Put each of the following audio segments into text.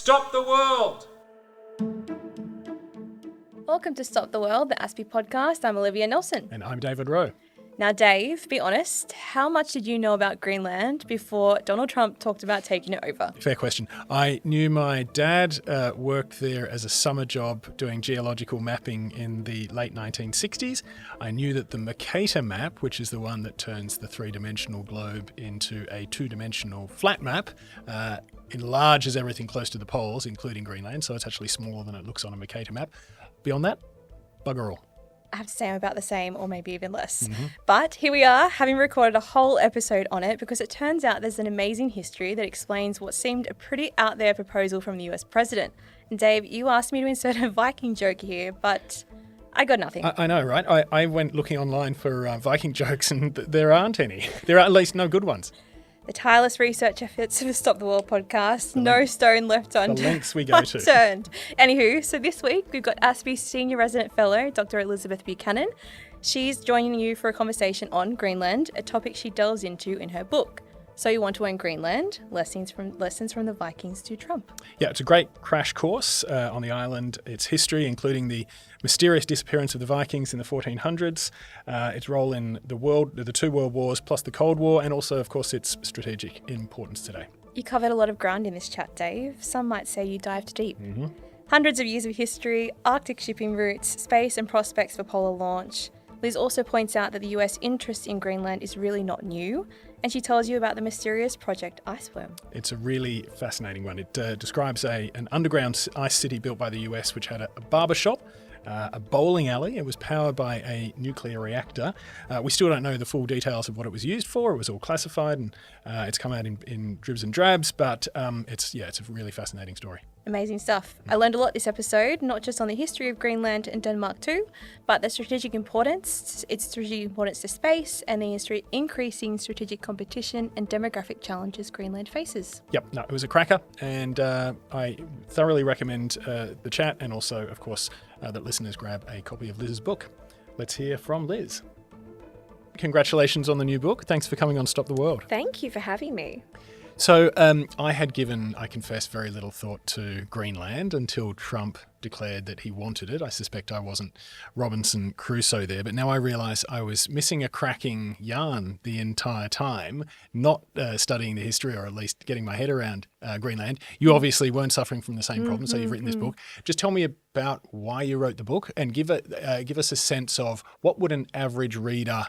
Stop the world! Welcome to Stop the World, the Aspie podcast. I'm Olivia Nelson. And I'm David Rowe. Now, Dave, be honest, how much did you know about Greenland before Donald Trump talked about taking it over? Fair question. I knew my dad worked there as a summer job doing geological mapping in the late 1960s. I knew that the Mercator map, which is the one that turns the three-dimensional globe into a two-dimensional flat map, enlarges everything close to the poles, including Greenland, so it's actually smaller than it looks on a Mercator map. Beyond that, bugger all. I have to say I'm about the same, or maybe even less. But here we are, having recorded a whole episode on it, because it turns out there's an amazing history that explains what seemed a pretty out there proposal from the US president. And Dave, you asked me to insert a Viking joke here, but I got nothing. I know, right? I went looking online for Viking jokes, and there aren't any. There are at least no good ones. The tireless research efforts of the Stop the World podcast, no stone left unturned. The links we go to. Anywho, so this week we've got Aspie's Senior Resident Fellow, Dr. Liz Buchanan. She's joining you for a conversation on Greenland, a topic she delves into in her book. So You Want to Own Greenland? Lessons from the Vikings to Trump. Yeah, it's a great crash course on the island, its history, including the mysterious disappearance of the Vikings in the 1400s, its role in the two world wars, plus the Cold War, and also, of course, its strategic importance today. You covered a lot of ground in this chat, Dave. Some might say you dived deep. Hundreds of years of history, Arctic shipping routes, space and prospects for polar launch. Liz also points out that the US interest in Greenland is really not new, and she tells you about the mysterious Project Iceworm. It's a really fascinating one. It describes an underground ice city built by the US, which had a barber shop, a bowling alley. It was powered by a nuclear reactor. We still don't know the full details of what it was used for. It was all classified, and it's come out in dribs and drabs, but it's a really fascinating story. Amazing stuff. I learned a lot this episode, not just on the history of Greenland and Denmark too, but the strategic importance, its strategic importance to space, and the increasing strategic competition and demographic challenges Greenland faces. Yep, no, it was a cracker, and I thoroughly recommend the chat, and also, of course, that listeners grab a copy of Liz's book. Let's hear from Liz. Congratulations on the new book. Thanks for coming on Stop the World. Thank you for having me. So I had given, I confess, very little thought to Greenland until Trump declared that he wanted it. I suspect I wasn't Robinson Crusoe there, but now I realise I was missing a cracking yarn the entire time, not studying the history, or at least getting my head around Greenland. You obviously weren't suffering from the same problem, so you've written this book. Just tell me about why you wrote the book, and give us a sense of what would an average reader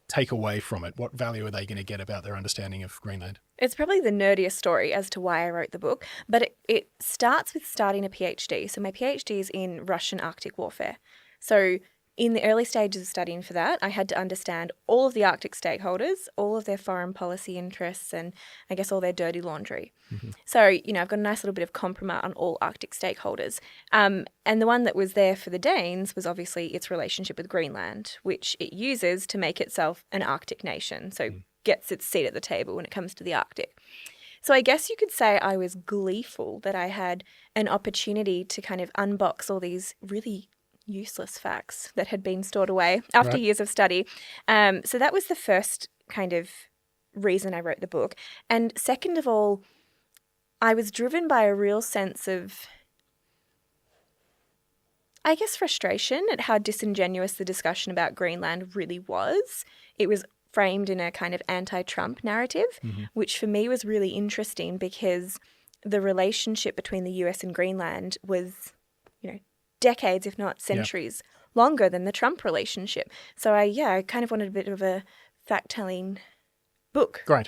take away from it. What value are they going to get about their understanding of Greenland? It's probably the nerdiest story as to why I wrote the book, but it starts with starting a PhD. So my PhD is in Russian Arctic warfare. So in the early stages of studying for that, I had to understand all of the Arctic stakeholders, all of their foreign policy interests, and I guess all their dirty laundry. So, I've got a nice little bit of compromise on all Arctic stakeholders. And the one that was there for the Danes was obviously its relationship with Greenland, which it uses to make itself an Arctic nation. So gets its seat at the table when it comes to the Arctic. So I guess you could say I was gleeful that I had an opportunity to kind of unbox all these really useless facts that had been stored away after years of study. So that was the first kind of reason I wrote the book. And second of all, I was driven by a real sense of, I guess, frustration at how disingenuous the discussion about Greenland really was. It was framed in a kind of anti-Trump narrative, which for me was really interesting because the relationship between the US and Greenland was, decades, if not centuries, longer than the Trump relationship. So I kind of wanted a bit of a fact-telling book. Right.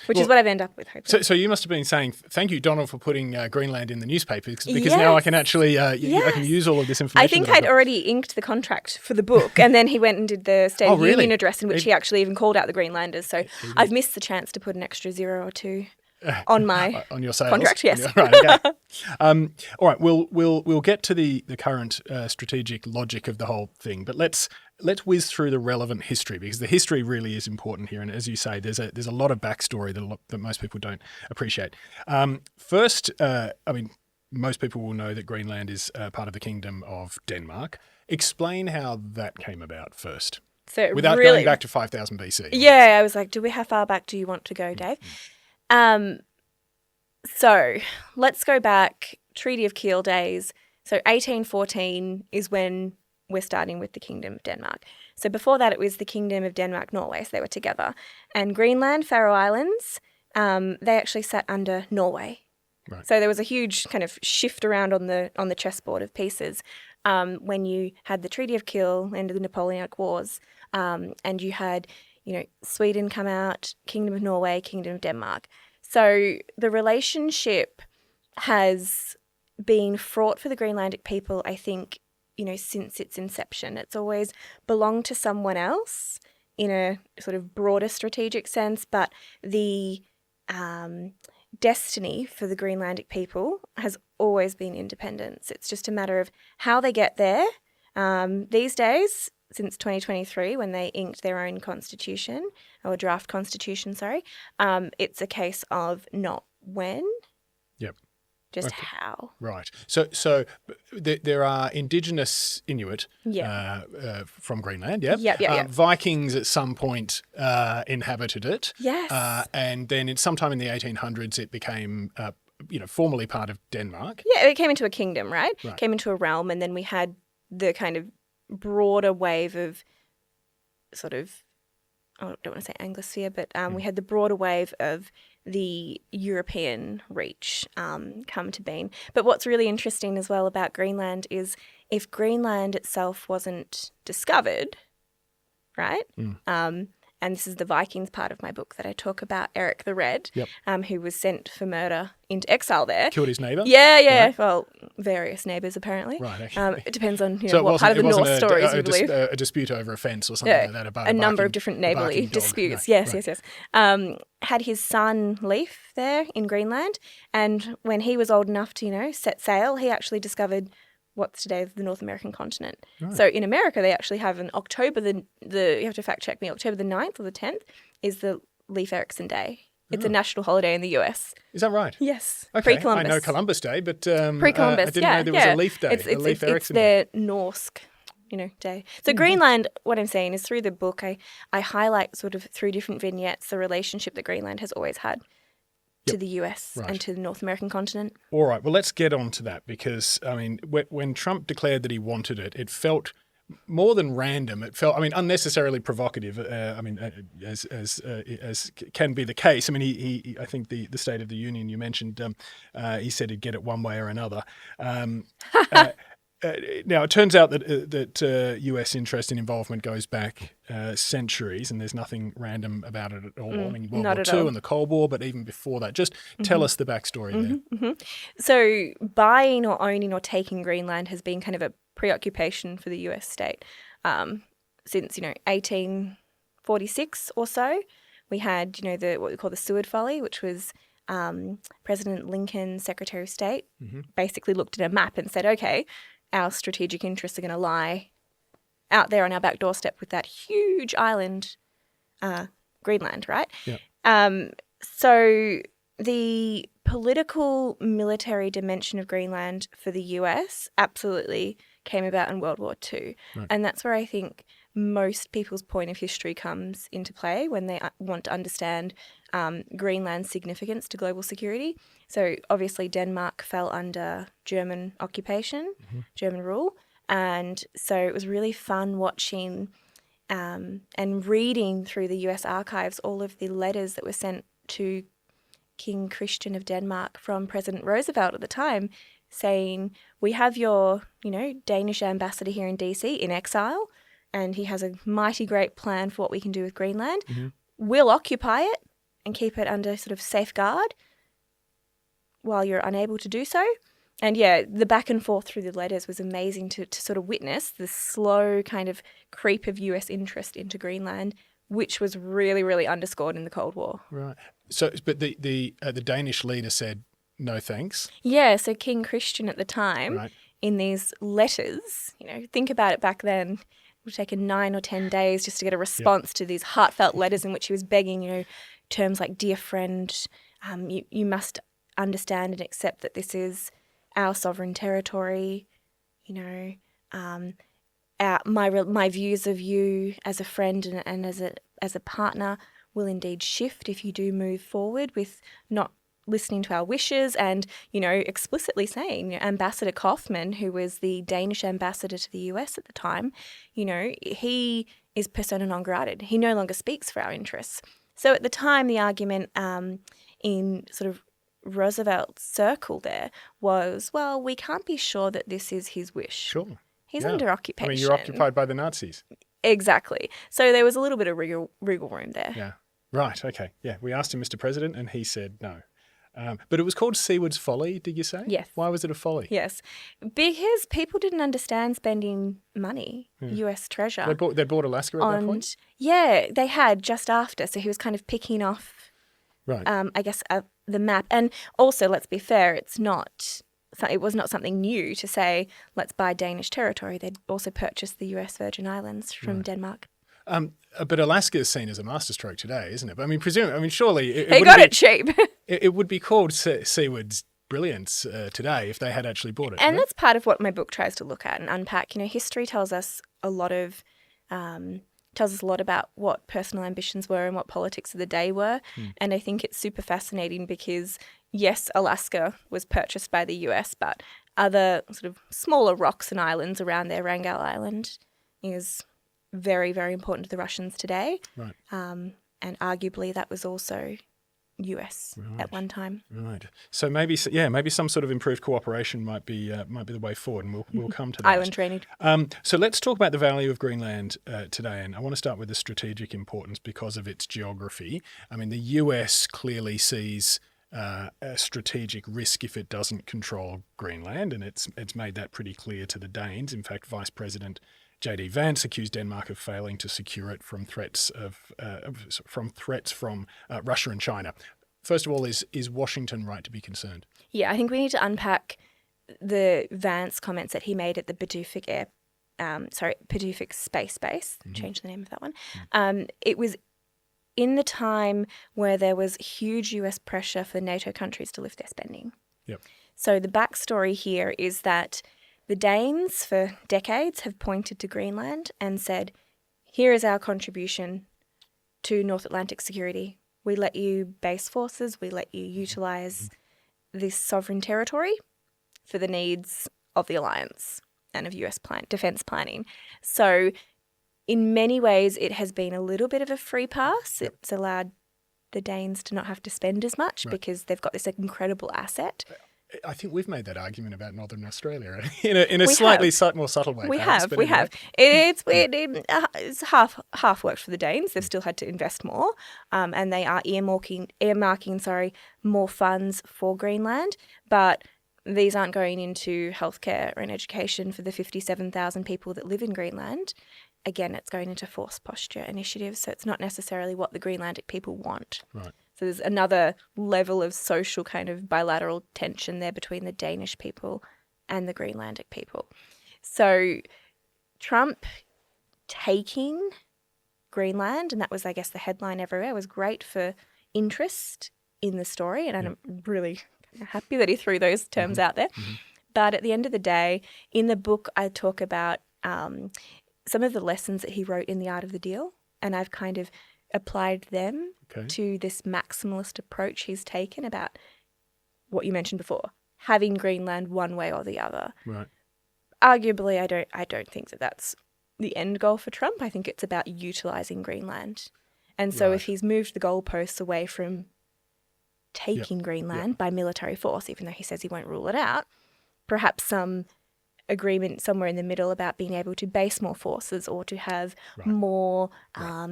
Which is what I've ended up with, hopefully. So you must have been saying, thank you, Donald, for putting Greenland in the newspaper, because now I can actually I can use all of this information. I think I'd already inked the contract for the book, and then he went and did the State of the Union address in which he actually even called out the Greenlanders. So I've missed the chance to put an extra 0 or 2 on my on your sales contract, yes. Right, okay. All right, we'll get to the current strategic logic of the whole thing, but let's whiz through the relevant history, because the history really is important here. And as you say, there's a lot of backstory that most people don't appreciate. First, most people will know that Greenland is part of the Kingdom of Denmark. Explain how that came about first. So without going back to 5000 BC. Yeah, I was like, how far back do you want to go, Dave? So let's go back, Treaty of Kiel days. So 1814 is when we're starting with the Kingdom of Denmark. So before that, it was the Kingdom of Denmark-Norway, so they were together. And Greenland, Faroe Islands, they actually sat under Norway. Right. So there was a huge kind of shift around on the chessboard of pieces when you had the Treaty of Kiel, end of the Napoleonic Wars, and you had, Sweden come out, Kingdom of Norway, Kingdom of Denmark. So the relationship has been fraught for the Greenlandic people, I think, since its inception. It's always belonged to someone else in a sort of broader strategic sense, but the destiny for the Greenlandic people has always been independence. It's just a matter of how they get there. These days, since 2023, when they inked their own constitution, or draft constitution, it's a case of not when. Yep. Just Okay. how. Right. So there are indigenous Inuit from Greenland, yeah? Yep. Vikings at some point inhabited it. Yes. And then sometime in the 1800s it became, formally part of Denmark. Yeah, it came into a kingdom, right? Right. Came into a realm, and then we had the kind of broader wave of sort of, I don't want to say Anglosphere, but we had the broader wave of the European reach come to being. But what's really interesting as well about Greenland is if Greenland itself wasn't discovered, right? And this is the Vikings part of my book that I talk about, Eric the Red, who was sent for murder into exile there. Killed his neighbour? Yeah. Right. Well, various neighbours apparently. Right, okay. It depends on So what part of the North a, stories a, you believe. a dispute over a fence or something like that about a number barking- of different a neighbourly barking dog. disputes. Right, Yes. right. Had his son Leif there in Greenland, and when he was old enough to, set sail, he actually discovered what's today the North American continent. Right. So in America, they actually have an October, you have to fact check me, October the 9th or the 10th is the Leif Erikson Day. It's a national holiday in the US. Is that right? Yes. Okay. Pre-Columbus. I know Columbus Day, but Pre-Columbus, I didn't know there was a Leaf Day, a Leif It's Erikson Day. their Norse, day. So Greenland, what I'm saying is through the book, I highlight sort of through different vignettes the relationship that Greenland has always had to the US Right. and to the North American continent. All right. Well, let's get on to that because, when Trump declared that he wanted it, it felt more than random. It felt, unnecessarily provocative. As can be the case. He I think the State of the Union you mentioned, he said he'd get it one way or another. Now, it turns out that US interest and involvement goes back centuries, and there's nothing random about it at all. World not War at II all. and the Cold War, but even before that, just tell us the backstory there. So buying or owning or taking Greenland has been kind of a preoccupation for the US state since 1846 or so. We had what we call the Seward Folly, which was President Lincoln's Secretary of State basically looked at a map and said, okay, our strategic interests are going to lie out there on our back doorstep with that huge island, Greenland, right? Yeah. So the political military dimension of Greenland for the US absolutely came about in World War II. Right. And that's where I think most people's point of history comes into play when they want to understand Greenland's significance to global security. So obviously Denmark fell under German occupation, German rule. And so it was really fun watching and reading through the US archives all of the letters that were sent to King Christian of Denmark from President Roosevelt at the time saying, we have your, Danish ambassador here in DC in exile, and he has a mighty great plan for what we can do with Greenland. We'll occupy it and keep it under sort of safeguard while you're unable to do so. And the back and forth through the letters was amazing to sort of witness the slow kind of creep of US interest into Greenland, which was really, really underscored in the Cold War. Right. So, but the Danish leader said no thanks. Yeah, so King Christian at the time, Right. in these letters, think about it back then, it would take 9 or 10 days just to get a response to these heartfelt letters in which he was begging, terms like, dear friend, you must understand and accept that this is our sovereign territory, my views of you as a friend and as a partner will indeed shift if you do move forward with not listening to our wishes and, explicitly saying, Ambassador Kaufman, who was the Danish ambassador to the US at the time, he is persona non grata. He no longer speaks for our interests. So at the time, the argument in sort of Roosevelt's circle there was, well, we can't be sure that this is his wish. Sure. He's under occupation. I mean, you're occupied by the Nazis. Exactly. So there was a little bit of wriggle room there. Yeah. Right. Okay. Yeah. We asked him, Mr. President, and he said no. But it was called Seward's Folly, did you say? Yes. Why was it a folly? Yes. Because people didn't understand spending money, US treasure. They bought Alaska at that point? Yeah, they had just after. So he was kind of picking off, right. The map. And also, let's be fair, it was not something new to say, let's buy Danish territory. They'd also purchased the US Virgin Islands from Denmark. But Alaska is seen as a masterstroke today, isn't it? But surely they got it cheap. it would be called Seward's brilliance today if they had actually bought it. And that's part of what my book tries to look at and unpack. History tells us a lot about what personal ambitions were and what politics of the day were. And I think it's super fascinating because, yes, Alaska was purchased by the US, but other sort of smaller rocks and islands around there, Wrangel Island, is very, very important to the Russians today. Right. And arguably that was also US at one time. Right. So maybe some sort of improved cooperation might be the way forward, and we'll come to that. Island drainage. So let's talk about the value of Greenland today, and I want to start with the strategic importance because of its geography. I mean, the US clearly sees a strategic risk if it doesn't control Greenland, and it's made that pretty clear to the Danes. In fact, Vice President J.D. Vance accused Denmark of failing to secure it from threats from Russia and China. First of all, is Washington right to be concerned? Yeah, I think we need to unpack the Vance comments that he made at the Pacific Space Base. Change the name of that one. It was in the time where there was huge US pressure for NATO countries to lift their spending. Yep. So the backstory here is that the Danes for decades have pointed to Greenland and said, here is our contribution to North Atlantic security. We let you base forces, we let you utilise this sovereign territory for the needs of the alliance and of US defence planning. So in many ways, it has been a little bit of a free pass. Yep. It's allowed the Danes to not have to spend as much because they've got this incredible asset. I think we've made that argument about Northern Australia in a slightly more subtle way. We perhaps, have. It's weird. It's half worked for the Danes. They've still had to invest more, and they are earmarking more funds for Greenland. But these aren't going into healthcare and education for the 57,000 people that live in Greenland. Again, it's going into force posture initiatives, so it's not necessarily what the Greenlandic people want. Right. So there's another level of social kind of bilateral tension there between the Danish people and the Greenlandic people. So Trump taking Greenland, and that was, I guess, the headline everywhere, was great for interest in the story, and I'm really happy that he threw those terms out there. But at the end of the day, in the book, I talk about some of the lessons that he wrote in The Art of the Deal, and I've kind of applied them to this maximalist approach he's taken about what you mentioned before, having Greenland one way or the other. Right. Arguably, I don't think that that's the end goal for Trump. I think it's about utilising Greenland. And so if he's moved the goalposts away from taking Greenland by military force, even though he says he won't rule it out, perhaps some agreement somewhere in the middle about being able to base more forces or to have more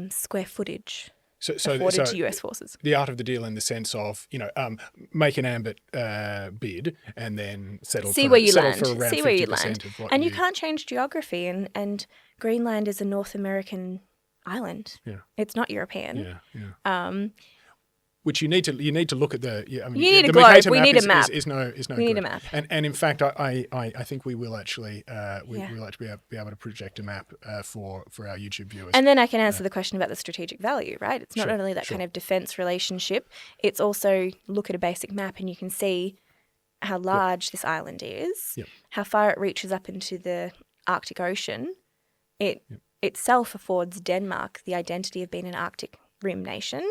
square footage afforded to US forces. The art of the deal in the sense of, make an ambit bid and then settle for around 50% of what and you can't change geography, and Greenland is a North American island. Yeah. It's not European. Yeah. Which you need to look at the. You need a globe. We need a map. Is no. We need a map. And in fact, I think we will actually we'll actually be able to project a map for our YouTube viewers. And then I can answer the question about the strategic value. Right? It's not only that kind of defence relationship. It's also look at a basic map and you can see how large this island is, how far it reaches up into the Arctic Ocean. It itself affords Denmark the identity of being an Arctic rim nation.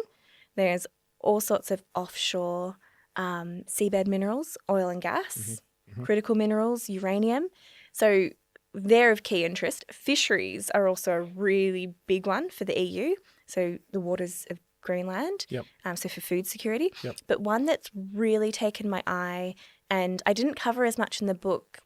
There's all sorts of offshore seabed minerals, oil and gas, critical minerals, uranium. So they're of key interest. Fisheries are also a really big one for the EU. So the waters of Greenland, so for food security. But one that's really taken my eye, and I didn't cover as much in the book,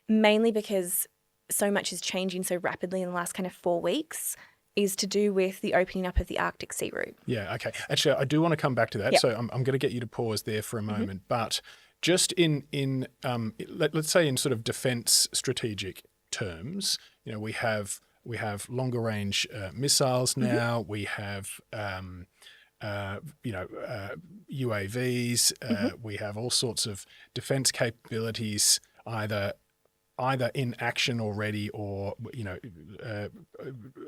mainly because so much is changing so rapidly in the last kind of 4 weeks, is to do with the opening up of the Arctic sea route. Yeah, okay. Actually, I do want to come back to that, so I'm going to get you to pause there for a moment. But just in let's say in sort of defence strategic terms, we have longer range missiles now. We have UAVs. We have all sorts of defence capabilities, either in action already or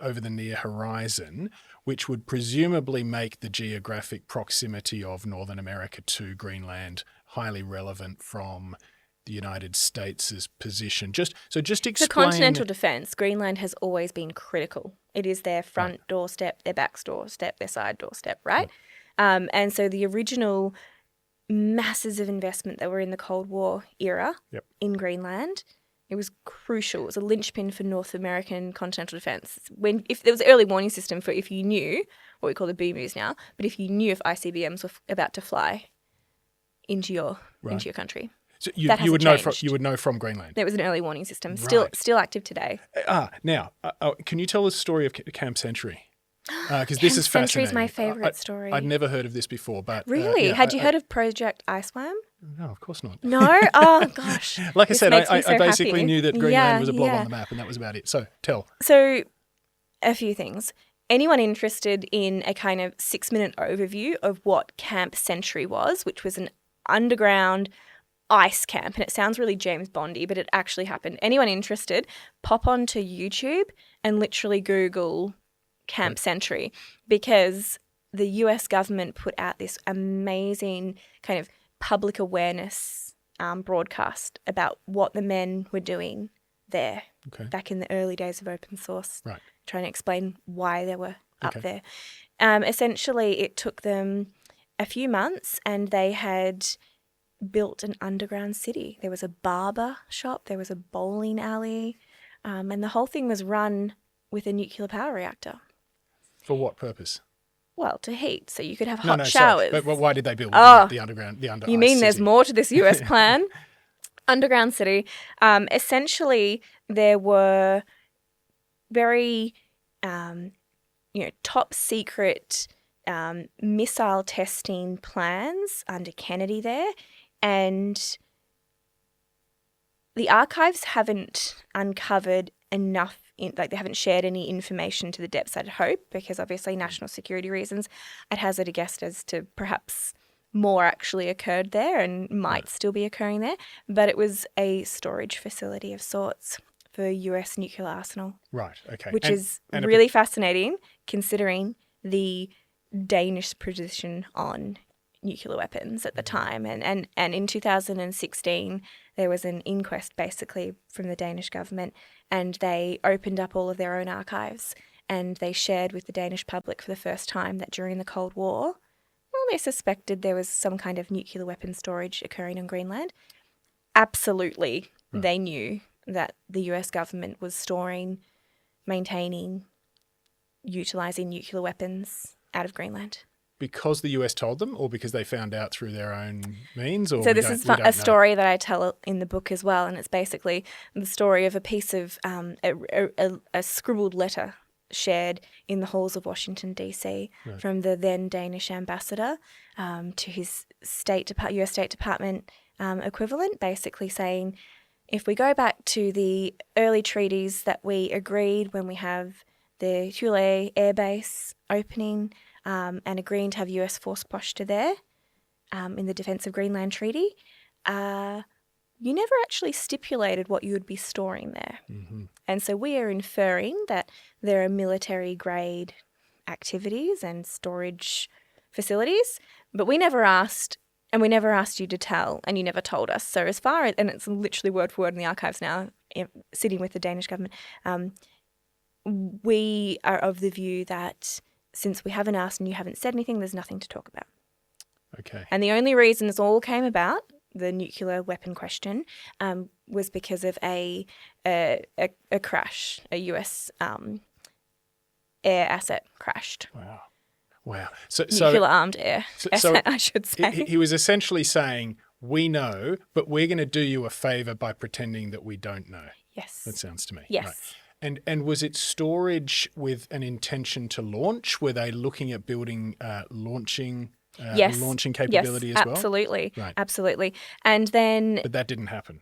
over the near horizon, which would presumably make the geographic proximity of Northern America to Greenland highly relevant from the United States' position. Just explain. For continental defence, Greenland has always been critical. It is their front doorstep, their back doorstep, their side doorstep, right? And so the original masses of investment that were in the Cold War era in Greenland, it was crucial. It was a linchpin for North American continental defence. If there was an early warning system for if you knew, what we call the BMUs now, but if you knew if ICBMs were about to fly into your country. So you would know from Greenland. There was an early warning system, still active today. Now, can you tell us the story of Camp Century? Because this is fascinating. Century is my favourite story. I'd never heard of this before, but really, had you heard of Project Iceworm? No, of course not. No? Oh gosh. Like I said, I so basically happy. knew that Greenland was a blob on the map, and that was about it. So tell. So, a few things. Anyone interested in a kind of 6-minute overview of what Camp Century was, which was an underground ice camp, and it sounds really James Bondy, but it actually happened. Anyone interested, pop onto YouTube and literally Google Camp Century, because the US government put out this amazing kind of public awareness broadcast about what the men were doing there back in the early days of open source, trying to explain why they were up there. Essentially, it took them a few months, and they had built an underground city. There was a barber shop, there was a bowling alley, and the whole thing was run with a nuclear power reactor. For what purpose? Well, to heat, so you could have hot showers. Sorry. But why did they build the underground? You mean there's more to this US plan? Underground city. Essentially, there were very, top secret missile testing plans under Kennedy there, and the archives haven't uncovered enough. They haven't shared any information to the depths I'd hope, because obviously national security reasons. I'd hazard a guess as to perhaps more actually occurred there and might still be occurring there. But it was a storage facility of sorts for US nuclear arsenal. Right, okay. Which is really fascinating considering the Danish position on nuclear weapons at the time. And in 2016, there was an inquest basically from the Danish government, and they opened up all of their own archives, and they shared with the Danish public for the first time that during the Cold War, they suspected there was some kind of nuclear weapon storage occurring in Greenland. Absolutely, they knew that the US government was storing, maintaining, utilising nuclear weapons out of Greenland. Because the US told them, or because they found out through their own means? Or so this is a story that I tell in the book as well, and it's basically the story of a piece of a scribbled letter shared in the halls of Washington, D.C. from the then Danish ambassador to his US State Department equivalent, basically saying, if we go back to the early treaties that we agreed when we have the Thule Air Base opening, and agreeing to have US force posture there in the Defence of Greenland Treaty, you never actually stipulated what you would be storing there. Mm-hmm. And so we are inferring that there are military-grade activities and storage facilities, but we never asked, and we never asked you to tell, and you never told us. So as far as, and it's literally word for word in the archives now, sitting with the Danish government, we are of the view that since we haven't asked and you haven't said anything, there's nothing to talk about. Okay. And the only reason this all came about, the nuclear weapon question, was because of a crash. A US air asset crashed. Wow. So Nuclear-armed air asset, I should say. he was essentially saying, we know, but we're going to do you a favor by pretending that we don't know. Yes. That sounds to me. Yes. Right. And was it storage with an intention to launch? Were they looking at building launching capability as well? Absolutely. Right. Absolutely. And then... But that didn't happen.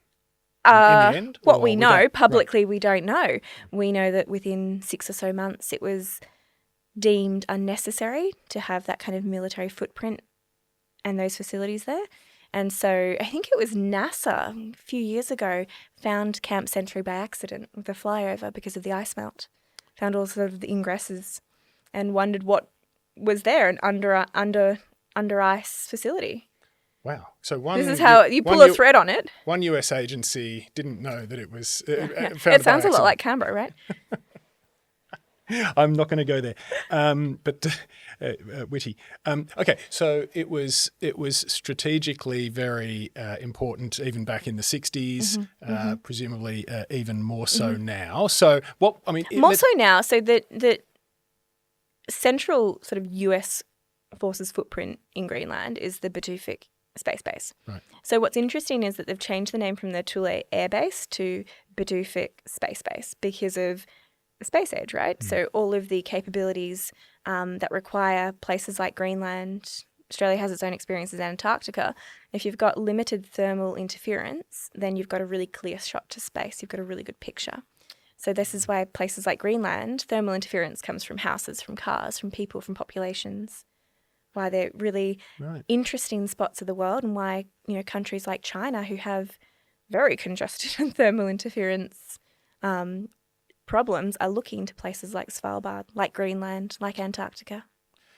In the end? What we know, publicly we don't know. We know that within 6 or so months it was deemed unnecessary to have that kind of military footprint and those facilities there. And so I think it was NASA a few years ago found Camp Century by accident with a flyover because of the ice melt. Found all sort of the ingresses and wondered what was there, an under ice facility. Wow. So this is how you pull a thread on it. One US agency didn't know that it was found it sounds a lot like Canberra, right? I'm not going to go there, but witty. Okay, so it was strategically very important even back in the 60s, presumably even more so now. So what I mean, more so now. So the central sort of US forces footprint in Greenland is the Batufik space base. Right. So what's interesting is that they've changed the name from the Thule Air Base to Batufik Space Base because of the space age, right? So all of the capabilities that require places like Greenland, Australia has its own experiences, Antarctica. If you've got limited thermal interference, then you've got a really clear shot to space. You've got a really good picture. So this is why places like Greenland, thermal interference comes from houses, from cars, from people, from populations. Why they're really interesting spots of the world, and why, you know, countries like China, who have very congested and thermal interference problems, are looking to places like Svalbard, like Greenland, like Antarctica.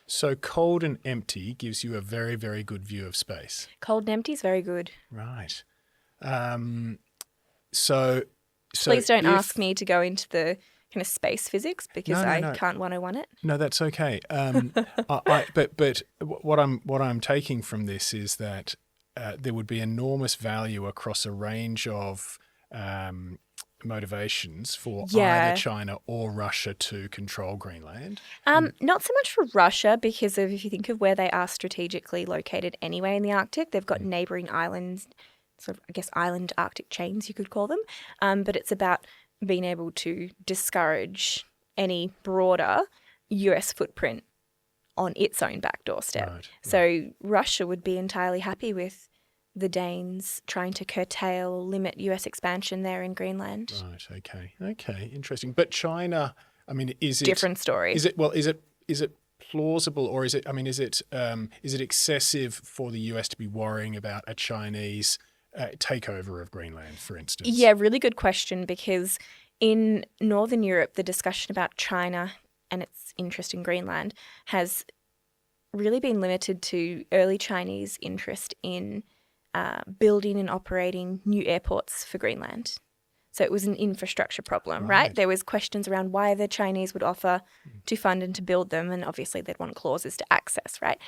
So cold and empty gives you a very, very good view of space. Cold and empty is very good. Right. So please don't ask me to go into the kind of space physics because I can't 101 it. No, that's okay. But what I'm taking from this is that there would be enormous value across a range of motivations for either China or Russia to control Greenland. Not so much for Russia because if you think of where they are strategically located anyway in the Arctic, they've got neighbouring islands, sort of, I guess, island Arctic chains you could call them. But it's about being able to discourage any broader US footprint on its own back doorstep. Right. So Russia would be entirely happy with the Danes trying to curtail or limit US expansion there in Greenland. Right, okay, interesting. But China, I mean, is it... Different story. Is it plausible, or is it excessive for the US to be worrying about a Chinese takeover of Greenland, for instance? Yeah, really good question, because in Northern Europe, the discussion about China and its interest in Greenland has really been limited to early Chinese interest in building and operating new airports for Greenland. So it was an infrastructure problem, right? There was questions around why the Chinese would offer to fund and to build them, and obviously they'd want clauses to access, right?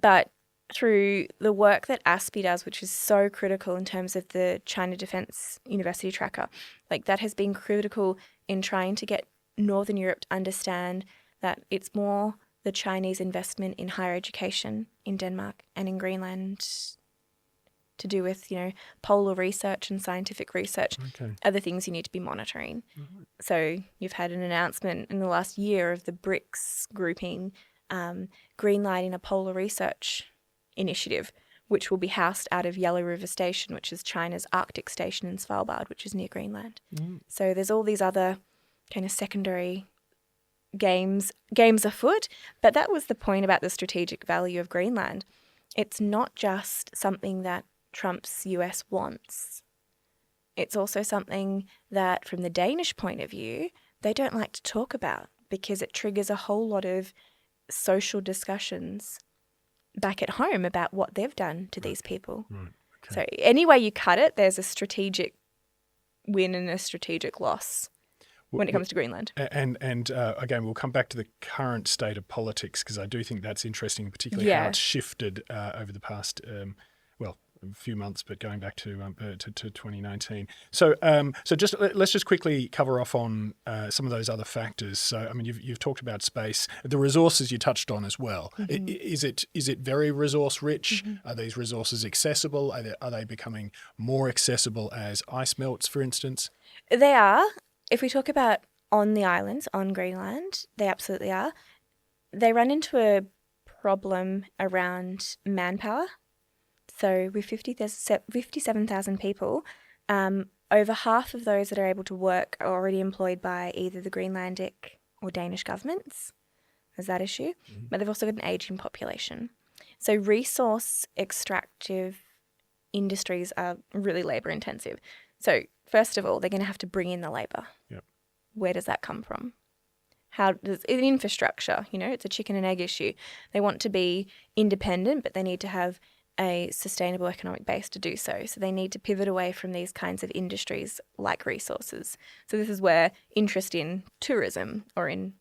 But through the work that ASPI does, which is so critical in terms of the China Defence University Tracker, like that has been critical in trying to get Northern Europe to understand that it's more the Chinese investment in higher education in Denmark and in Greenland to do with, you know, polar research and scientific research are the things you need to be monitoring. Mm-hmm. So you've had an announcement in the last year of the BRICS grouping greenlighting a polar research initiative, which will be housed out of Yellow River Station, which is China's Arctic station in Svalbard, which is near Greenland. Mm. So there's all these other kind of secondary games afoot, but that was the point about the strategic value of Greenland. It's not just something that Trump's US wants. It's also something that, from the Danish point of view, they don't like to talk about because it triggers a whole lot of social discussions back at home about what they've done to these people. Right. Okay. So any way you cut it, there's a strategic win and a strategic loss. when it comes to Greenland. And again, we'll come back to the current state of politics because I do think that's interesting, particularly how it's shifted over the past, a few months, but going back to 2019. So let's just quickly cover off on some of those other factors. So, I mean, you've talked about space, the resources you touched on as well. Mm-hmm. Is it very resource rich? Mm-hmm. Are these resources accessible? Are they becoming more accessible as ice melts, for instance? They are. If we talk about on the islands, on Greenland, they absolutely are. They run into a problem around manpower. So with 57,000 people, over half of those that are able to work are already employed by either the Greenlandic or Danish governments. There's that issue. Mm-hmm. But they've also got an ageing population. So resource extractive industries are really labour intensive. So first of all, they're going to have to bring in the labour. Yep. Where does that come from? How does an infrastructure, it's a chicken and egg issue. They want to be independent, but they need to have a sustainable economic base to do so. So they need to pivot away from these kinds of industries like resources. So this is where interest in tourism or in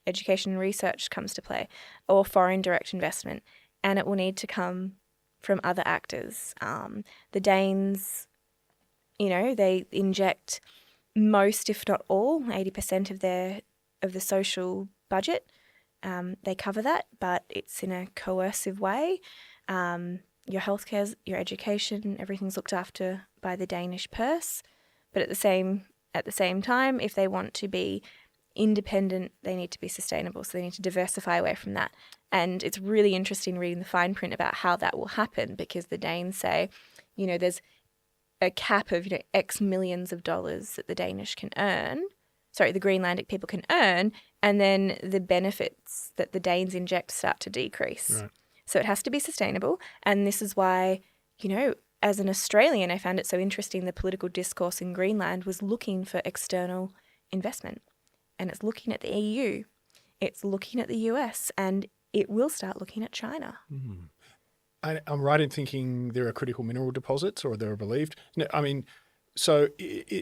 education and research comes to play, or foreign direct investment. And it will need to come from other actors. The Danes, they inject most, if not all, 80% of the social budget. They cover that, but it's in a coercive way. Your healthcare, your education, everything's looked after by the Danish purse. But at the same time, if they want to be independent, they need to be sustainable. So they need to diversify away from that. And it's really interesting reading the fine print about how that will happen, because the Danes say, there's a cap of X millions of dollars that the Danish can earn. Sorry, the Greenlandic people can earn, and then the benefits that the Danes inject start to decrease. Right. So it has to be sustainable. And this is why, as an Australian, I found it so interesting. The political discourse in Greenland was looking for external investment. And it's looking at the EU. It's looking at the US. And it will start looking at China. Mm-hmm. I'm right in thinking there are critical mineral deposits, or there are believed. No, I mean, so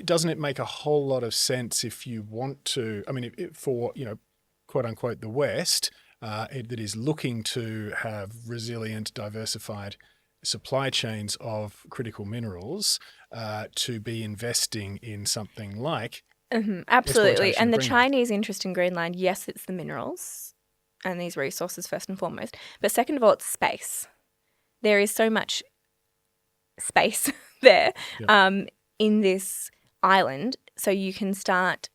doesn't it make a whole lot of sense if you want to, for, quote unquote, the West, that is looking to have resilient, diversified supply chains of critical minerals, to be investing in something like absolutely. And the Chinese interest in Greenland, yes, it's the minerals and these resources first and foremost. But second of all, it's space. There is so much space there in this island. So you can start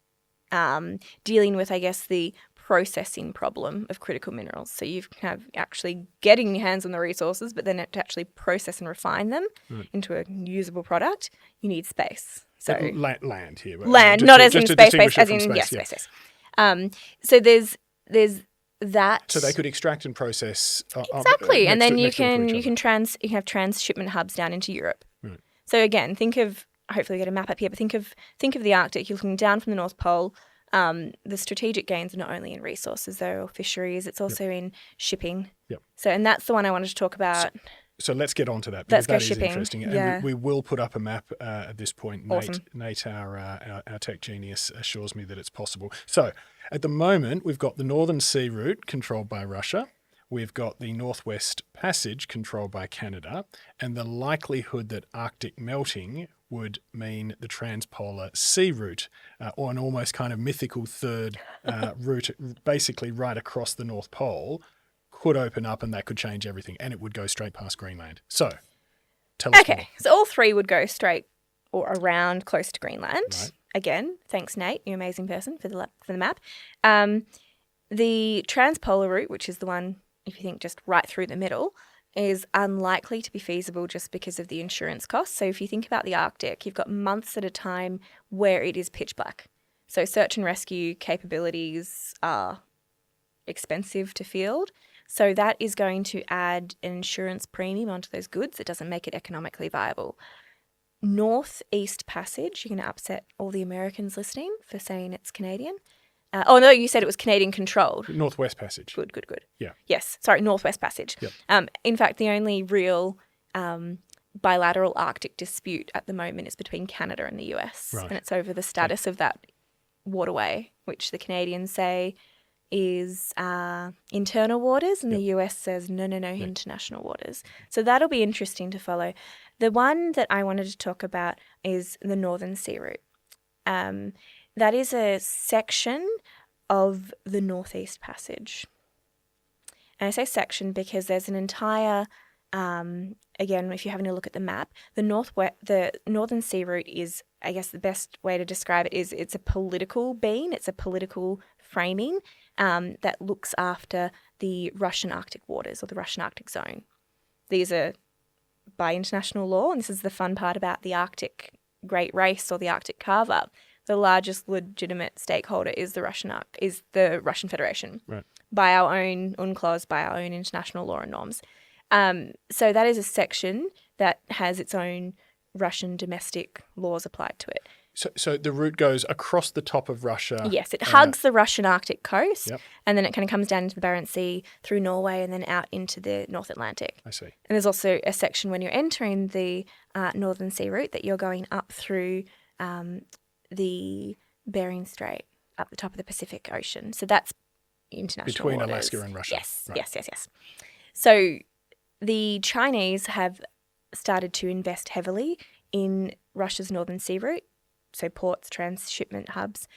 dealing with, I guess, the processing problem of critical minerals. So you have actually getting your hands on the resources, but then to actually process and refine them into a usable product, you need space. So land here. Land, not as in space, as in, yes, space. So there's that. So they could extract and process. Exactly. And then you have transshipment hubs down into Europe. Right. So again, hopefully we get a map up here, but think of the Arctic. You're looking down from the North Pole. The strategic gains are not only in resources, though, or fisheries, it's also in shipping. Yep. So, and that's the one I wanted to talk about. So let's get on to that, because that is shipping. Interesting. Yeah. And we will put up a map at this point. Awesome. Nate, our tech genius, assures me that it's possible. So at the moment, we've got the Northern Sea Route controlled by Russia. We've got the Northwest Passage controlled by Canada, and the likelihood that Arctic melting would mean the transpolar sea route, or an almost kind of mythical third route, basically right across the North Pole, could open up, and that could change everything, and it would go straight past Greenland. So, tell us more. Okay, so all three would go straight or around close to Greenland. Right. Again, thanks, Nate, you're an amazing person for the map. The transpolar route, which is the one, if you think just right through the middle, is unlikely to be feasible just because of the insurance costs. So if you think about the Arctic, you've got months at a time where it is pitch black. So search and rescue capabilities are expensive to field. So that is going to add an insurance premium onto those goods. It doesn't make it economically viable. Northeast Passage, you're going to upset all the Americans listening for saying it's Canadian. Oh, no, you said it was Canadian controlled. Northwest Passage. Good. Yeah. Yes, sorry, Northwest Passage. Yep. In fact, the only real bilateral Arctic dispute at the moment is between Canada and the US. Right. And it's over the status of that waterway, which the Canadians say is internal waters, and the US says no, international waters. So that'll be interesting to follow. The one that I wanted to talk about is the Northern Sea Route. That is a section of the Northeast Passage. And I say section because there's an entire, again, if you're having a look at the map, the Northern Sea Route is, I guess the best way to describe it is it's a political beam, it's a political framing that looks after the Russian Arctic waters or the Russian Arctic zone. These are by international law, and this is the fun part about the Arctic Great Race or the Arctic Carve-Up. The largest legitimate stakeholder is the Russian Federation, right, by our own UNCLOS, by our own international law and norms. So that is a section that has its own Russian domestic laws applied to it. So the route goes across the top of Russia. Yes, it hugs the Russian Arctic coast, Yep. and then it kind of comes down into the Barents Sea through Norway and then out into the North Atlantic. I see. And there's also a section when you're entering the Northern Sea Route that you're going up through the Bering Strait, up the top of the Pacific Ocean. So that's international Between waters. Alaska and Russia. Yes, Right. yes. So the Chinese have started to invest heavily in Russia's Northern Sea Route, so ports, transshipment hubs,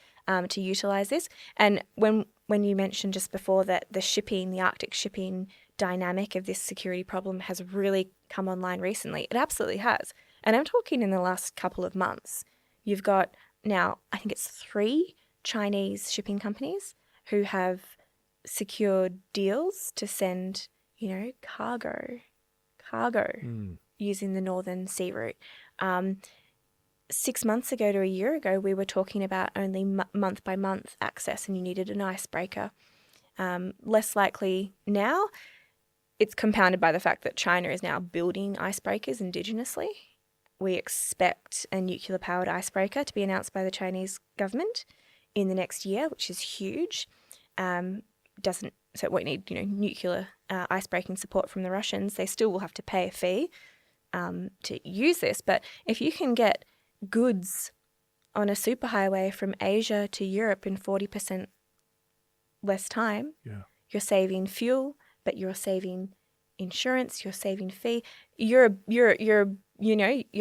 to utilise this. And when you mentioned just before that the Arctic shipping dynamic of this security problem has really come online recently, it absolutely has. And I'm talking in the last couple of months. You've got now, I think it's 3 Chinese shipping companies who have secured deals to send, cargo using the Northern Sea Route. 6 months ago to a year ago, we were talking about only month-by-month access, and you needed an icebreaker. Less likely now. It's compounded by the fact that China is now building icebreakers indigenously. We expect a nuclear-powered icebreaker to be announced by the Chinese government in the next year, which is huge. So it won't need, nuclear icebreaking support from the Russians. They still will have to pay a fee to use this. But if you can get goods on a superhighway from Asia to Europe in 40% less time, you're saving fuel, but you're saving insurance, you're saving fee. Your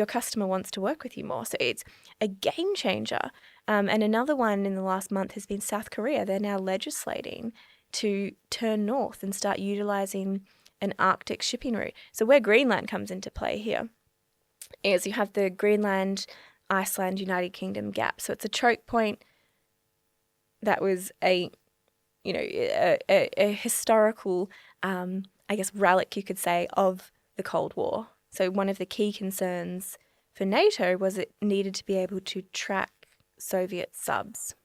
customer wants to work with you more. So it's a game changer. And another one in the last month has been South Korea. They're now legislating to turn north and start utilising an Arctic shipping route. So where Greenland comes into play here is you have the Greenland, Iceland, United Kingdom gap. So it's a choke point that was a historical, relic, you could say, of the Cold War. So one of the key concerns for NATO was it needed to be able to track Soviet subs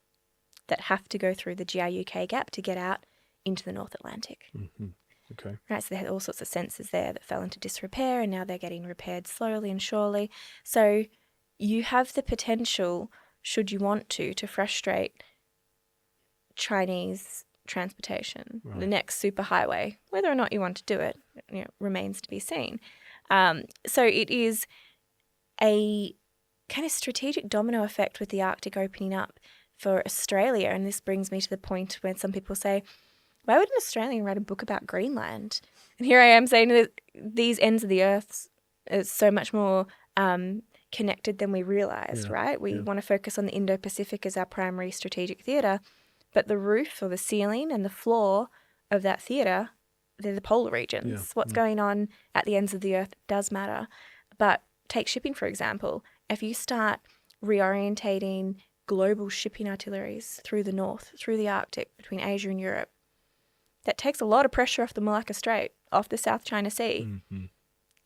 that have to go through the GRUK gap to get out into the North Atlantic. Mm-hmm. Okay. Right, so they had all sorts of sensors there that fell into disrepair, and now they're getting repaired slowly and surely. So you have the potential, should you want to frustrate Chinese transportation, the next superhighway. Whether or not you want to do it, remains to be seen. So it is a kind of strategic domino effect with the Arctic opening up for Australia. And this brings me to the point where some people say, why would an Australian write a book about Greenland? And here I am saying that these ends of the earth are so much more connected than we realised, right? We want to focus on the Indo-Pacific as our primary strategic theatre, but the roof or the ceiling and the floor of that theatre, they're the polar regions. Yeah. What's going on at the ends of the earth does matter. But take shipping, for example. If you start reorientating global shipping itineraries through the north, through the Arctic, between Asia and Europe, that takes a lot of pressure off the Malacca Strait, off the South China Sea. Mm-hmm.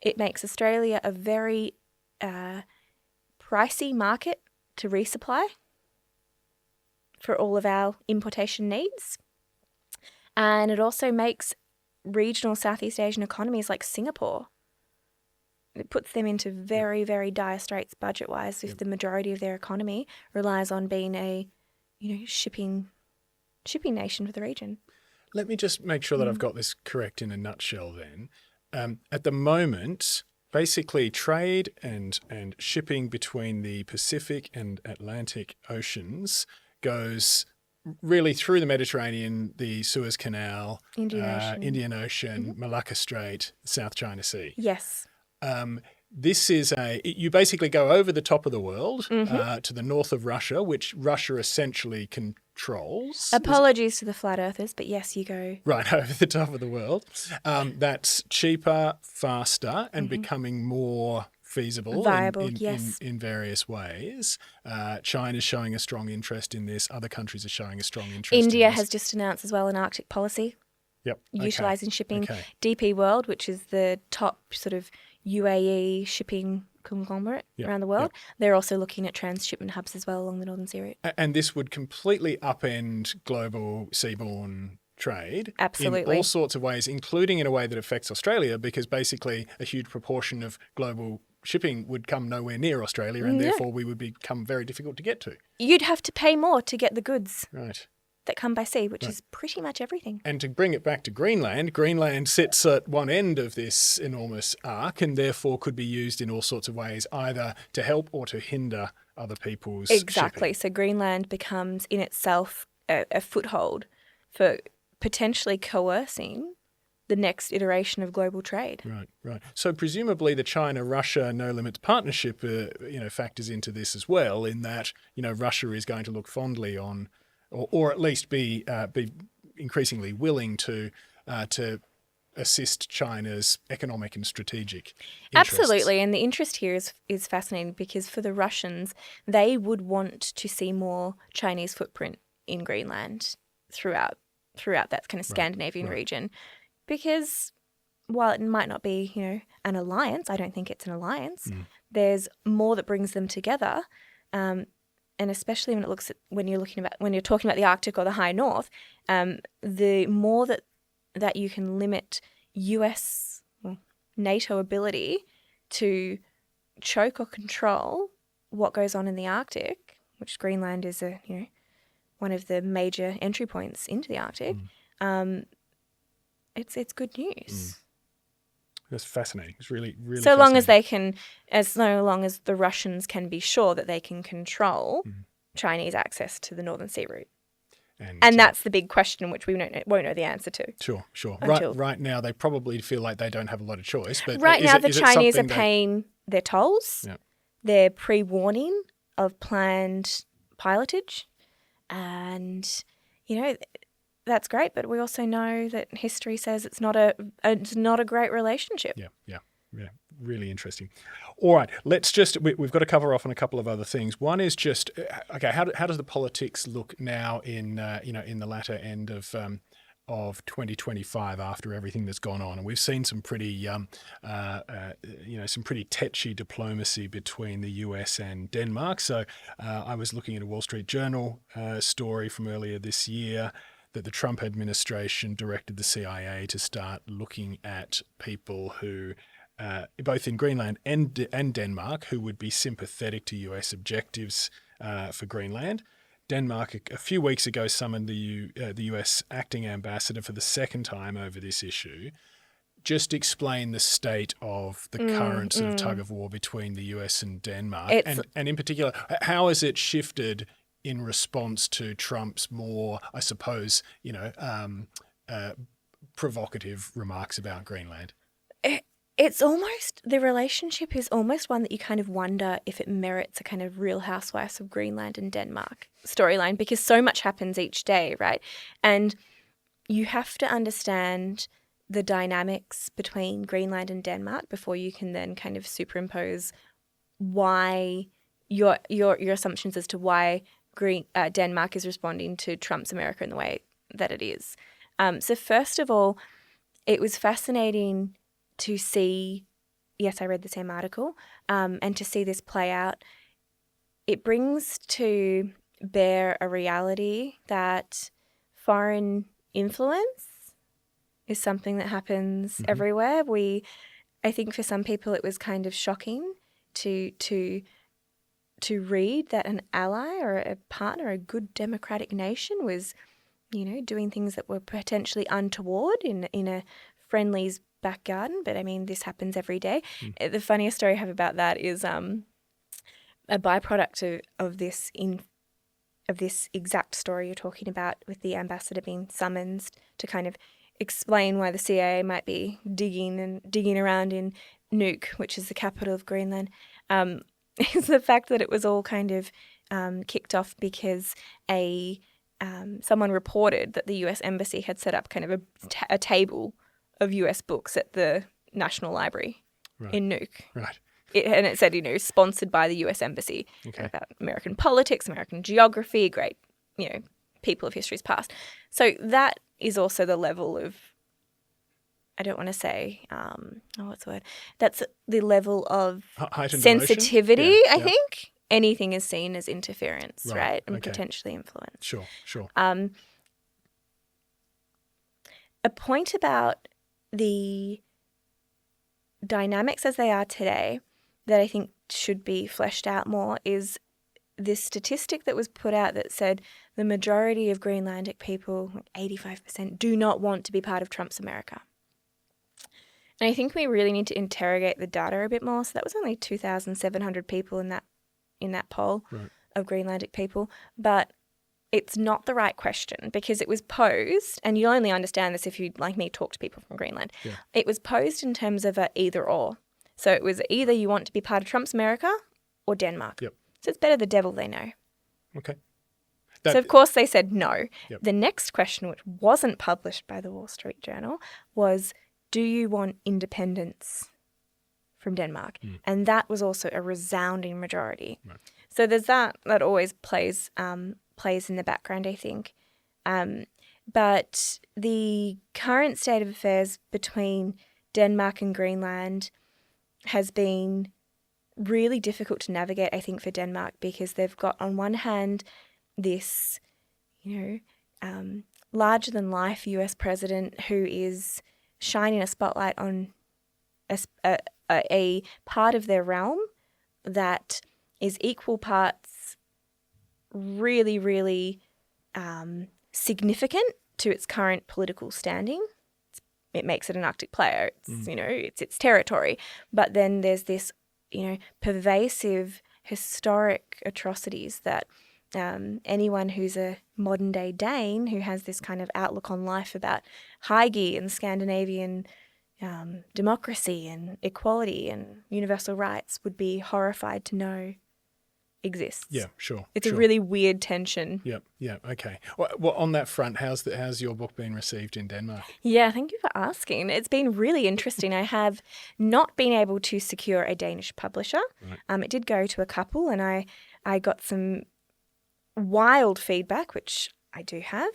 It makes Australia a very pricey market to resupply for all of our importation needs. And it also makes regional Southeast Asian economies like Singapore, it puts them into very, very dire straits budget-wise if the majority of their economy relies on being a, shipping nation for the region. Let me just make sure that I've got this correct in a nutshell then. At the moment, basically trade and shipping between the Pacific and Atlantic oceans goes really through the Mediterranean, the Suez Canal, Indian Ocean, Malacca Strait, South China Sea. Yes. This is you basically go over the top of the world to the north of Russia, which Russia essentially controls. Apologies to the flat earthers, but yes, you go. Right, over the top of the world. That's cheaper, faster, and becoming more feasible, viable, in various ways. China's showing a strong interest in this. Other countries are showing a strong interest India in this. has just announced as well an Arctic policy. Yep. Utilising shipping. Okay. DP World, which is the top sort of UAE shipping conglomerate around the world, they're also looking at transshipment hubs as well along the Northern Sea route. And this would completely upend global seaborne trade. Absolutely. In all sorts of ways, including in a way that affects Australia, because basically a huge proportion of global shipping would come nowhere near Australia, and therefore we would become very difficult to get to. You'd have to pay more to get the goods. Right. That come by sea, which is pretty much everything. And to bring it back to Greenland, Greenland sits at one end of this enormous arc and therefore could be used in all sorts of ways, either to help or to hinder other people's Exactly. shipping. So Greenland becomes in itself a foothold for potentially coercing the next iteration of global trade. Right. So presumably the China-Russia No Limits Partnership, factors into this as well, in that, Russia is going to look fondly on, or at least be increasingly willing to assist China's economic and strategic interests. Absolutely, and the interest here is fascinating because for the Russians, they would want to see more Chinese footprint in Greenland throughout that kind of Scandinavian region, because while it might not be an alliance, I don't think it's an alliance. There's more that brings them together. And especially when you're talking about the Arctic or the high north, the more that you can limit NATO ability to choke or control what goes on in the Arctic, which Greenland is one of the major entry points into the Arctic. It's good news. That's fascinating. It's really, really so long fascinating. as long as the Russians can be sure that they can control Chinese access to the Northern Sea route. And that's the big question, which we won't know the answer to. Sure. Right now, they probably feel like they don't have a lot of choice. But right now, the Chinese are paying their tolls, their pre-warning of planned pilotage, and that's great. But we also know that history says it's not a great relationship. Yeah. Really interesting. All right, we've got to cover off on a couple of other things. One is just how does the politics look now in the latter end of 2025 after everything that's gone on, and we've seen some pretty tetchy diplomacy between the US and Denmark. So I was looking at a Wall Street Journal story from earlier this year that the Trump administration directed the CIA to start looking at people who, both in Greenland and Denmark, who would be sympathetic to US objectives for Greenland. Denmark, a few weeks ago, summoned the US acting ambassador for the second time over this issue. Just explain the state of the current sort of tug of war between the US and Denmark, and in particular, how has it shifted in response to Trump's more, I suppose, provocative remarks about Greenland? It's almost, the relationship is almost one that you kind of wonder if it merits a kind of Real Housewives of Greenland and Denmark storyline, because so much happens each day, right? And you have to understand the dynamics between Greenland and Denmark before you can then kind of superimpose why your assumptions as to why Denmark is responding to Trump's America in the way that it is. So first of all, it was fascinating to see, yes, I read the same article, and to see this play out. It brings to bear a reality that foreign influence is something that happens everywhere. I think for some people it was kind of shocking to read that an ally or a partner, a good democratic nation, was, doing things that were potentially untoward in a friendly's back garden. But I mean, this happens every day. The funniest story I have about that is a byproduct of this this exact story you're talking about, with the ambassador being summoned to kind of explain why the CIA might be digging around in Nuuk, which is the capital of Greenland, is the fact that it was all kind of kicked off because someone reported that the US Embassy had set up kind of a table of US books at the National Library in Nuuk. Right. And it said, sponsored by the US Embassy, about American politics, American geography, great, people of history's past. So that is also the level of, I don't want to say, what's the word? That's the level of heightened sensitivity, emotion? I think. Anything is seen as interference, right? And potentially influence. Sure. A point about the dynamics as they are today that I think should be fleshed out more is this statistic that was put out that said the majority of Greenlandic people, like 85%, do not want to be part of Trump's America. And I think we really need to interrogate the data a bit more. So that was only 2,700 people in that poll of Greenlandic people. But it's not the right question because it was posed, and you'll only understand this if you, like me, talk to people from Greenland. Yeah. It was posed in terms of a either or. So it was either you want to be part of Trump's America or Denmark. Yep. So it's better the devil they know. Okay. So, of course, they said no. Yep. The next question, which wasn't published by the Wall Street Journal, was, do you want independence from Denmark? And that was also a resounding majority. Right. So there's that always plays in the background, I think. But the current state of affairs between Denmark and Greenland has been really difficult to navigate, I think, for Denmark, because they've got, on one hand, this, larger-than-life US president who is shining a spotlight on a part of their realm that is equal parts really, really significant to its current political standing. It makes it an Arctic player. It's, it's its territory. But then there's this, pervasive historic atrocities that anyone who's a modern-day Dane who has this kind of outlook on life about Heige and Scandinavian democracy and equality and universal rights would be horrified to know exists. Yeah, sure. It's a really weird tension. Yeah, okay. Well, on that front, how's your book been received in Denmark? Yeah, thank you for asking. It's been really interesting. I have not been able to secure a Danish publisher. Right. It did go to a couple, and I got some wild feedback, which I do have.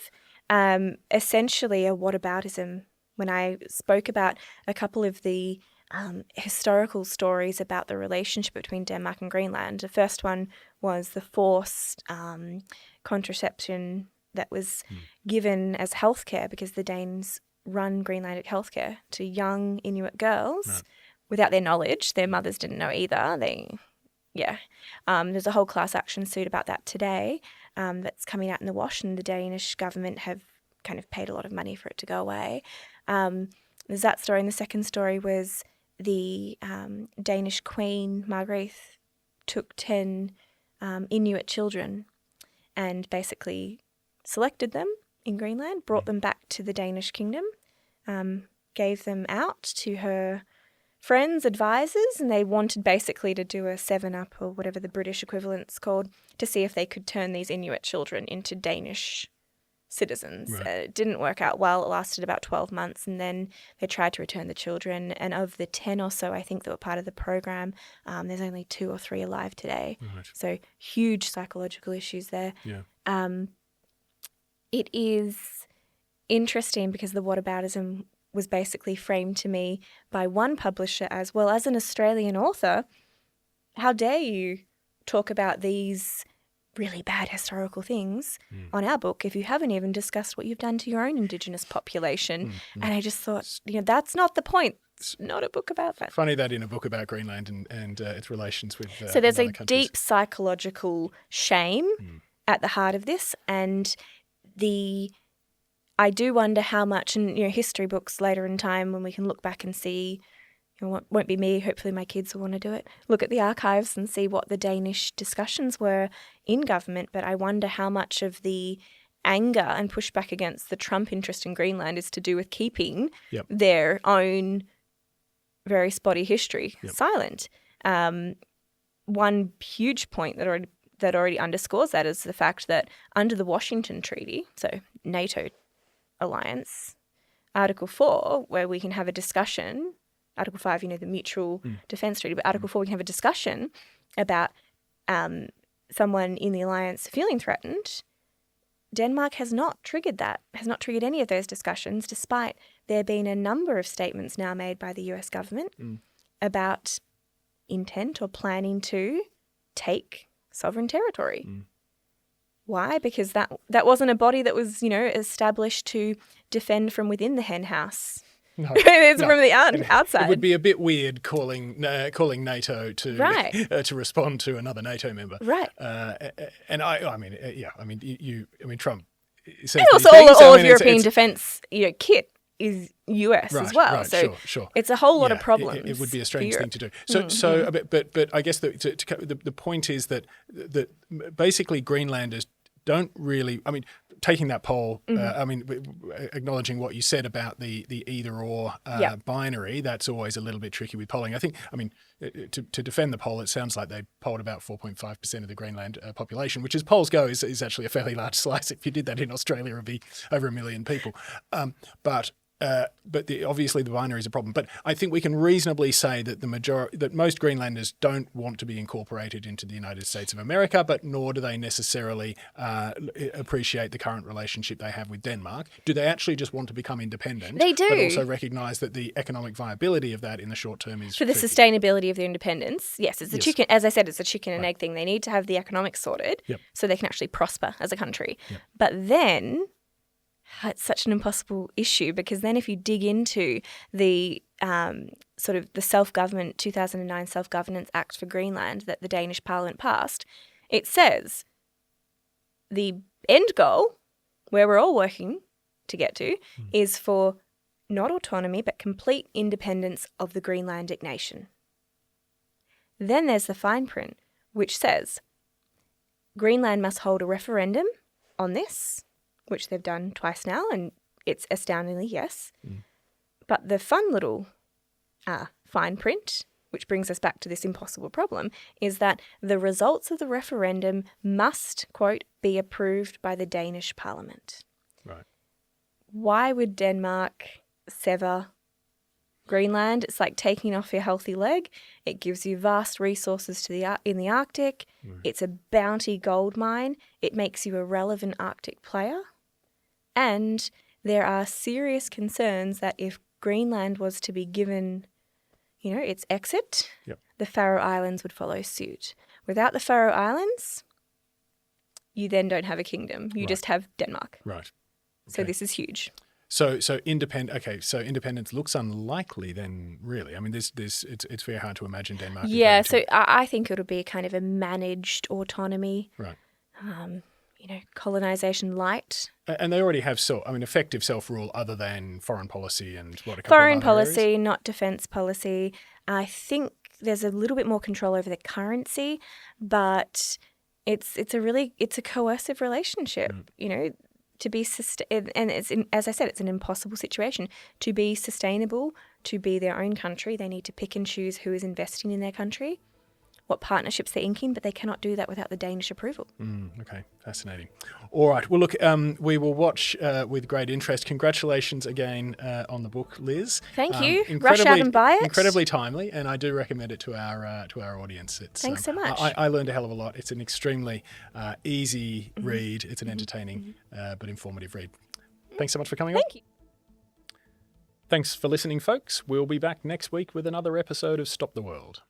Essentially a whataboutism. When I spoke about a couple of the historical stories about the relationship between Denmark and Greenland. The first one was the forced contraception that was given as healthcare because the Danes run Greenlandic healthcare to young Inuit girls without their knowledge. Their mothers didn't know either. There's a whole class action suit about that today that's coming out in the wash, and the Danish government have kind of paid a lot of money for it to go away. There's that story, and the second story was the Danish Queen, Margrethe, took 10 Inuit children and basically selected them in Greenland, brought them back to the Danish kingdom, gave them out to her friends, advisors, and they wanted basically to do a 7-up or whatever the British equivalent's called to see if they could turn these Inuit children into Danish citizens. Right. It didn't work out well. It lasted about 12 months, and then they tried to return the children. And of the 10 or so, I think, that were part of the program, there's only 2 or 3 alive today. Right. So huge psychological issues there. Yeah. It is interesting because the whataboutism was basically framed to me by one publisher as, well, as an Australian author, how dare you talk about these really bad historical things on our book if you haven't even discussed what you've done to your own Indigenous population. And I just thought, that's not the point. It's not a book about that. Funny that in a book about Greenland and its relations with so there's a countries. Deep psychological shame at the heart of this, and I do wonder how much, and history books later in time when we can look back and see It won't be me. Hopefully my kids will want to do it. Look at the archives and see what the Danish discussions were in government. But I wonder how much of the anger and pushback against the Trump interest in Greenland is to do with keeping their own very spotty history silent. One huge point that already underscores that is the fact that under the Washington Treaty, so NATO alliance, Article 4, where we can have a discussion, Article 5, the Mutual Defence Treaty, but Article 4, we can have a discussion about someone in the alliance feeling threatened. Denmark has not triggered that, has not triggered any of those discussions, despite there being a number of statements now made by the US government about intent or planning to take sovereign territory. Why? Because that wasn't a body that was, established to defend from within the hen house. No, it's from the outside. It would be a bit weird calling NATO to to respond to another NATO member, right? Trump. And also, all of European defence, kit is US as well. Right, so sure. It's a whole lot of problems. It would be a strange thing to do. But I guess the point is that basically Greenlanders don't really. Taking that poll, acknowledging what you said about the either or binary, that's always a little bit tricky with polling. I think, to defend the poll, it sounds like they polled about 4.5% of the Greenland population, which as polls go is actually a fairly large slice. If you did that in Australia, it would be over 1 million people. But obviously the binary is a problem. But I think we can reasonably say that that most Greenlanders don't want to be incorporated into the United States of America, but nor do they necessarily appreciate the current relationship they have with Denmark. Do they actually just want to become independent? They do. But also recognise that the economic viability of that in the short term is for the sustainability of their independence. Yes, it's a chicken. As I said, it's a chicken and egg thing. They need to have the economics sorted so they can actually prosper as a country. But then it's such an impossible issue, because then if you dig into the sort of the self-government 2009 Self-Governance Act for Greenland that the Danish Parliament passed, it says the end goal, where we're all working to get to, is for not autonomy but complete independence of the Greenlandic nation. Then there's the fine print, which says Greenland must hold a referendum on this, which they've done twice now, and it's astoundingly yes. But the fun little fine print, which brings us back to this impossible problem, is that the results of the referendum must, quote, be approved by the Danish Parliament. Right. Why would Denmark sever Greenland? It's like taking off your healthy leg. It gives you vast resources in the Arctic. It's a bounty gold mine. It makes you a relevant Arctic player. And there are serious concerns that if Greenland was to be given, its exit, the Faroe Islands would follow suit. Without the Faroe Islands, you then don't have a kingdom. You just have Denmark. Right. Okay. So this is huge. So independence looks unlikely then, really. It's very hard to imagine Denmark. Yeah, so I think it'll be kind of a managed autonomy. Right. Colonization light. And they already have effective self-rule other than foreign policy and what a couple foreign of other policy, areas. Not defense policy. I think there's a little bit more control over the currency, but it's a coercive relationship. To be and as I said, it's an impossible situation. To be sustainable, to be their own country, they need to pick and choose who is investing in their country, what partnerships they're inking, but they cannot do that without the Danish approval. Okay, fascinating. All right, well, look, we will watch with great interest. Congratulations again on the book, Liz. Thank you. Rush out and buy it. Incredibly timely, and I do recommend it to our audience. Thanks so much. I learned a hell of a lot. It's an extremely easy read. It's an entertaining but informative read. Thanks so much for coming on. Thank you. Thanks for listening, folks. We'll be back next week with another episode of Stop the World.